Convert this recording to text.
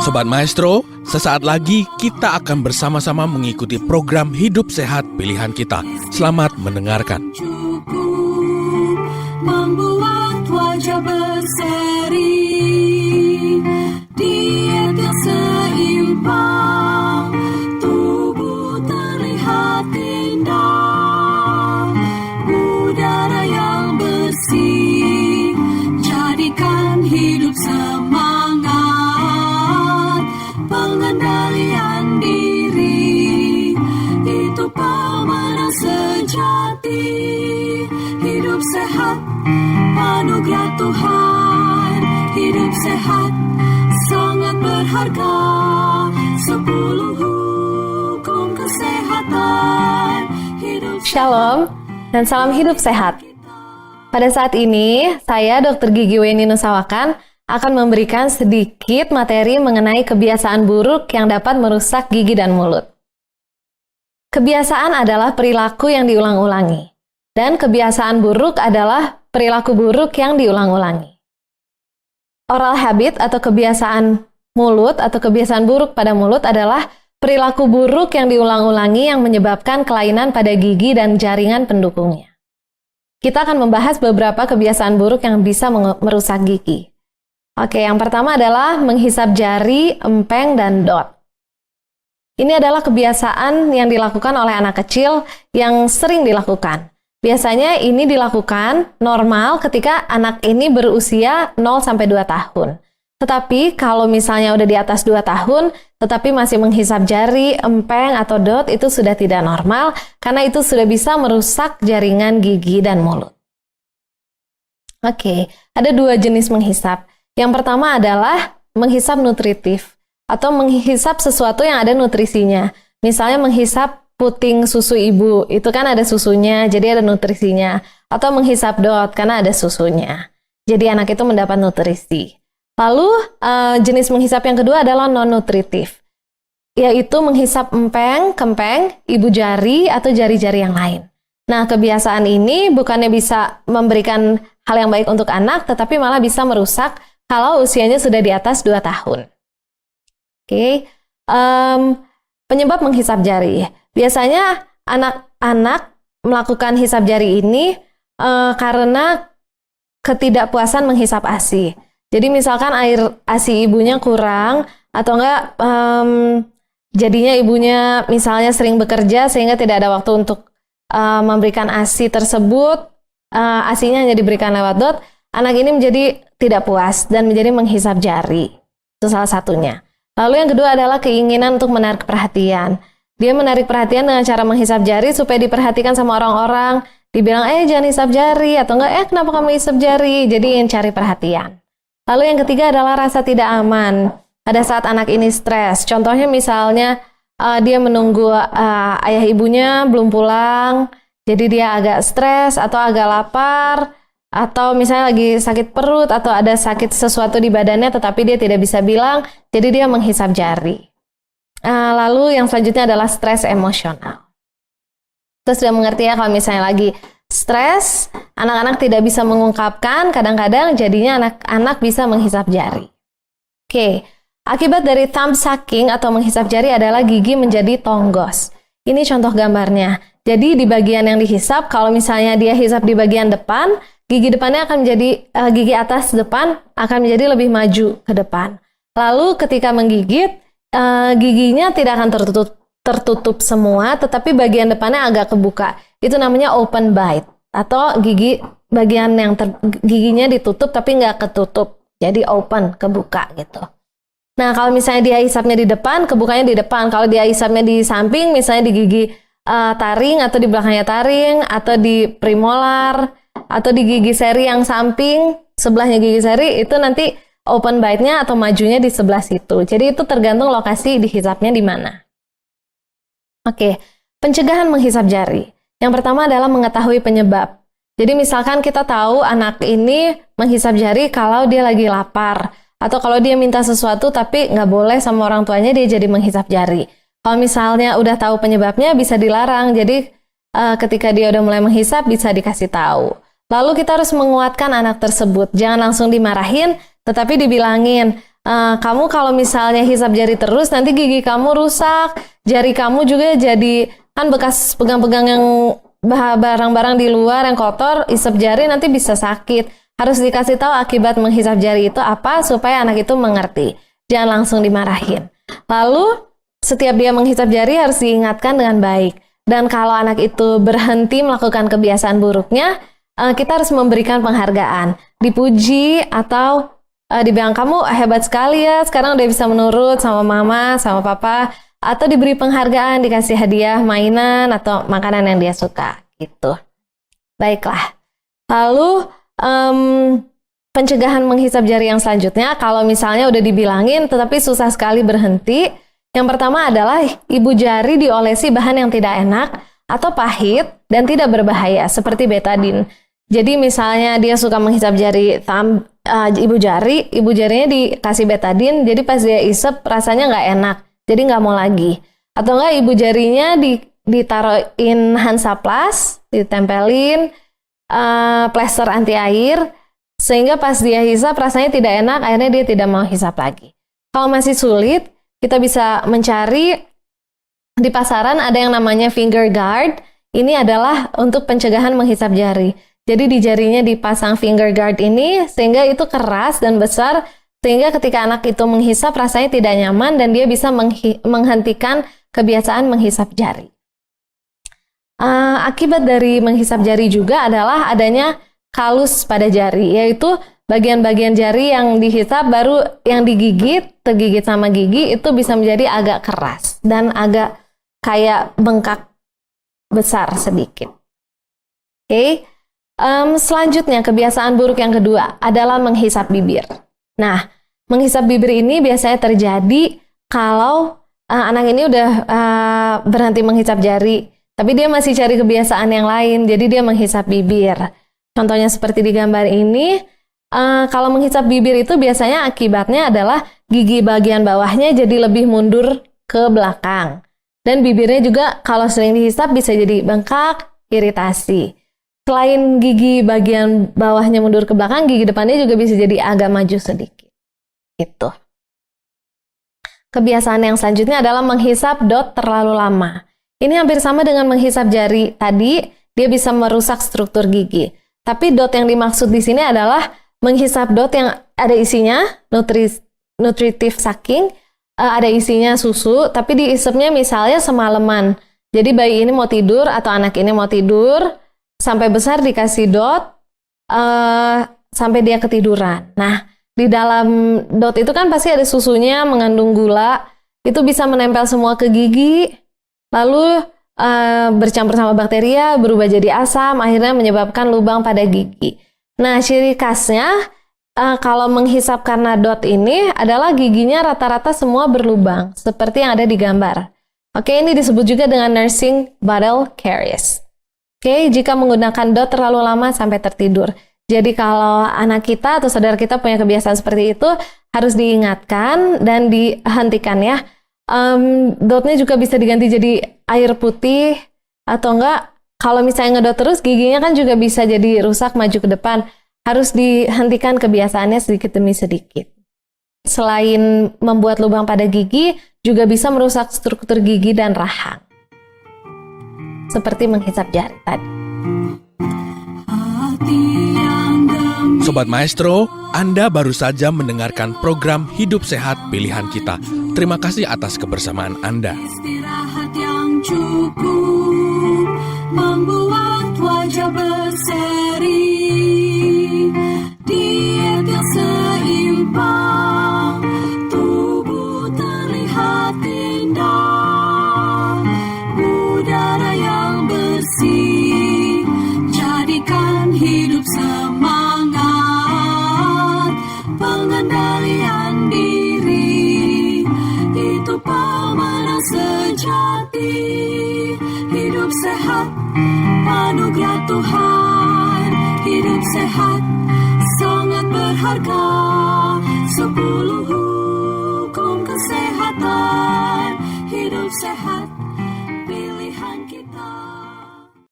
Sobat Maestro, sesaat lagi kita akan bersama-sama mengikuti program Hidup Sehat Pilihan Kita. Selamat mendengarkan. Membuat wajah berseri, diet yang seimbang, tubuh terlihat indah, udara yang bersih, jadikan hidup semangat, pengendalian diri, itu pemenang sejati. Hidup sehat, anugerah Tuhan. Hidup sehat, sangat berharga. 10 hukum kesehatan. Shalom dan salam hidup sehat. Pada saat ini, saya Dr. Gigi Weni Nusawakan akan memberikan sedikit materi mengenai kebiasaan buruk yang dapat merusak gigi dan mulut. Kebiasaan adalah perilaku yang diulang-ulangi. Dan kebiasaan buruk adalah perilaku buruk yang diulang-ulangi. Oral habit atau kebiasaan mulut atau kebiasaan buruk pada mulut adalah perilaku buruk yang diulang-ulangi yang menyebabkan kelainan pada gigi dan jaringan pendukungnya. Kita akan membahas beberapa kebiasaan buruk yang bisa merusak gigi. Oke, yang pertama adalah menghisap jari, empeng, dan dot. Ini adalah kebiasaan yang dilakukan oleh anak kecil yang sering dilakukan. Biasanya ini dilakukan normal ketika anak ini berusia 0-2 tahun. Tetapi kalau misalnya udah di atas 2 tahun, tetapi masih menghisap jari, empeng, atau dot, itu sudah tidak normal karena itu sudah bisa merusak jaringan gigi dan mulut. Oke, ada 2 jenis menghisap. Yang pertama adalah menghisap nutritif atau menghisap sesuatu yang ada nutrisinya. Misalnya menghisap puting susu ibu, itu kan ada susunya, jadi ada nutrisinya. Atau menghisap dot, karena ada susunya. Jadi anak itu mendapat nutrisi. Lalu jenis menghisap yang kedua adalah non-nutritif, yaitu menghisap empeng, kempeng, ibu jari, atau jari-jari yang lain. Nah, kebiasaan ini bukannya bisa memberikan hal yang baik untuk anak, tetapi malah bisa merusak kalau usianya sudah di atas 2 tahun. Oke, penyebab menghisap jari. Biasanya anak-anak melakukan hisap jari ini karena ketidakpuasan menghisap ASI. Jadi misalkan air ASI ibunya kurang atau enggak jadinya ibunya misalnya sering bekerja sehingga tidak ada waktu untuk memberikan ASI tersebut, ASInya hanya diberikan lewat dot, anak ini menjadi tidak puas dan menjadi menghisap jari. Itu salah satunya. Lalu yang kedua adalah keinginan untuk menarik perhatian. Dia menarik perhatian dengan cara menghisap jari supaya diperhatikan sama orang-orang. Dibilang, jangan hisap jari, atau enggak, kenapa kamu hisap jari? Jadi ingin cari perhatian. Lalu yang ketiga adalah rasa tidak aman pada saat anak ini stres. Contohnya misalnya, dia menunggu ayah ibunya belum pulang, jadi dia agak stres atau agak lapar, atau misalnya lagi sakit perut, atau ada sakit sesuatu di badannya, tetapi dia tidak bisa bilang, jadi dia menghisap jari. Lalu yang selanjutnya adalah stres emosional. Kita sudah mengerti ya kalau misalnya lagi stres, anak-anak tidak bisa mengungkapkan, kadang-kadang jadinya anak-anak bisa menghisap jari. Oke, akibat dari thumb sucking atau menghisap jari adalah gigi menjadi tonggos. Ini contoh gambarnya. Jadi di bagian yang dihisap, kalau misalnya dia hisap di bagian depan, gigi depannya akan menjadi, gigi atas depan akan menjadi lebih maju ke depan. Lalu ketika menggigit, giginya tidak akan tertutup semua, tetapi bagian depannya agak kebuka. Itu namanya open bite, atau gigi bagian yang giginya ditutup tapi nggak ketutup, jadi open, kebuka gitu. Nah, kalau misalnya dia hisapnya di depan, kebukanya di depan. Kalau dia hisapnya di samping, misalnya di gigi taring atau di belakangnya taring, atau di premolar, atau di gigi seri yang samping, sebelahnya gigi seri, itu nanti open bite-nya atau majunya di sebelah situ. Jadi itu tergantung lokasi dihisapnya di mana. Oke, pencegahan menghisap jari. Yang pertama adalah mengetahui penyebab. Jadi misalkan kita tahu anak ini menghisap jari kalau dia lagi lapar, atau kalau dia minta sesuatu tapi nggak boleh sama orang tuanya, dia jadi menghisap jari. Kalau misalnya udah tahu penyebabnya bisa dilarang, jadi ketika dia udah mulai menghisap bisa dikasih tahu. Lalu kita harus menguatkan anak tersebut, jangan langsung dimarahin, tetapi dibilangin, Kamu kalau misalnya hisap jari terus, nanti gigi kamu rusak, jari kamu juga jadi kan bekas pegang-pegang yang barang-barang di luar yang kotor, hisap jari nanti bisa sakit. Harus dikasih tahu akibat menghisap jari itu apa supaya anak itu mengerti. Jangan langsung dimarahin. Lalu setiap dia menghisap jari harus diingatkan dengan baik. Dan kalau anak itu berhenti melakukan kebiasaan buruknya, kita harus memberikan penghargaan, dipuji atau dibilang kamu hebat sekali ya, sekarang udah bisa menurut sama mama, sama papa, atau diberi penghargaan, dikasih hadiah, mainan, atau makanan yang dia suka, gitu. Baiklah. Lalu, pencegahan menghisap jari yang selanjutnya, kalau misalnya udah dibilangin, tetapi susah sekali berhenti, yang pertama adalah ibu jari diolesi bahan yang tidak enak, atau pahit, dan tidak berbahaya, seperti betadine. Jadi misalnya dia suka menghisap jari ibu jarinya dikasih betadine, jadi pas dia isep rasanya nggak enak, jadi nggak mau lagi. Atau nggak ibu jarinya ditaruhin Hansaplast, ditempelin plester anti air, sehingga pas dia hisap rasanya tidak enak, akhirnya dia tidak mau hisap lagi. Kalau masih sulit, kita bisa mencari di pasaran ada yang namanya finger guard. Ini adalah untuk pencegahan menghisap jari. Jadi di jarinya dipasang finger guard ini sehingga itu keras dan besar sehingga ketika anak itu menghisap rasanya tidak nyaman dan dia bisa menghentikan kebiasaan menghisap jari. Akibat dari menghisap jari juga adalah adanya kalus pada jari, yaitu bagian-bagian jari yang dihisap baru yang tergigit sama gigi itu bisa menjadi agak keras dan agak kayak bengkak besar sedikit. Oke. Selanjutnya, kebiasaan buruk yang kedua adalah menghisap bibir. Nah, menghisap bibir ini biasanya terjadi kalau anak ini udah berhenti menghisap jari, tapi dia masih cari kebiasaan yang lain, jadi dia menghisap bibir. Contohnya seperti di gambar ini, kalau menghisap bibir itu biasanya akibatnya adalah gigi bagian bawahnya jadi lebih mundur ke belakang. Dan bibirnya juga kalau sering dihisap bisa jadi bengkak, iritasi. Selain gigi bagian bawahnya mundur ke belakang, gigi depannya juga bisa jadi agak maju sedikit. Gitu. Kebiasaan yang selanjutnya adalah menghisap dot terlalu lama. Ini hampir sama dengan menghisap jari tadi, dia bisa merusak struktur gigi. Tapi dot yang dimaksud di sini adalah menghisap dot yang ada isinya, nutritive sucking, ada isinya susu, tapi diisepnya misalnya semalaman. Jadi bayi ini mau tidur atau anak ini mau tidur, sampai besar dikasih dot, sampai dia ketiduran. Nah, di dalam dot itu kan pasti ada susunya, mengandung gula, itu bisa menempel semua ke gigi, lalu bercampur sama bakteria, berubah jadi asam, akhirnya menyebabkan lubang pada gigi. Nah, ciri khasnya, kalau menghisap karena dot ini adalah giginya rata-rata semua berlubang, seperti yang ada di gambar. Oke, ini disebut juga dengan nursing bottle caries. Oke, jika menggunakan dot terlalu lama sampai tertidur. Jadi kalau anak kita atau saudara kita punya kebiasaan seperti itu, harus diingatkan dan dihentikan ya. Dotnya juga bisa diganti jadi air putih, atau enggak, kalau misalnya ngedot terus, giginya kan juga bisa jadi rusak maju ke depan. Harus dihentikan kebiasaannya sedikit demi sedikit. Selain membuat lubang pada gigi, juga bisa merusak struktur gigi dan rahang. Seperti menghisap jari tadi. Sobat Maestro, Anda baru saja mendengarkan program Hidup Sehat Pilihan Kita. Terima kasih atas kebersamaan Anda. Istirahat yang cukup membuat wajah berseri. Diet yang seimbang, tubuh terlihat indah. Udara yang bersih, jadikan hidup semangat. Pengendalian diri, itu pemenang sejati. Hidup sehat, anugerah Tuhan. Hidup sehat, sangat berharga. 10 hukum kesehatan. Hidup sehat.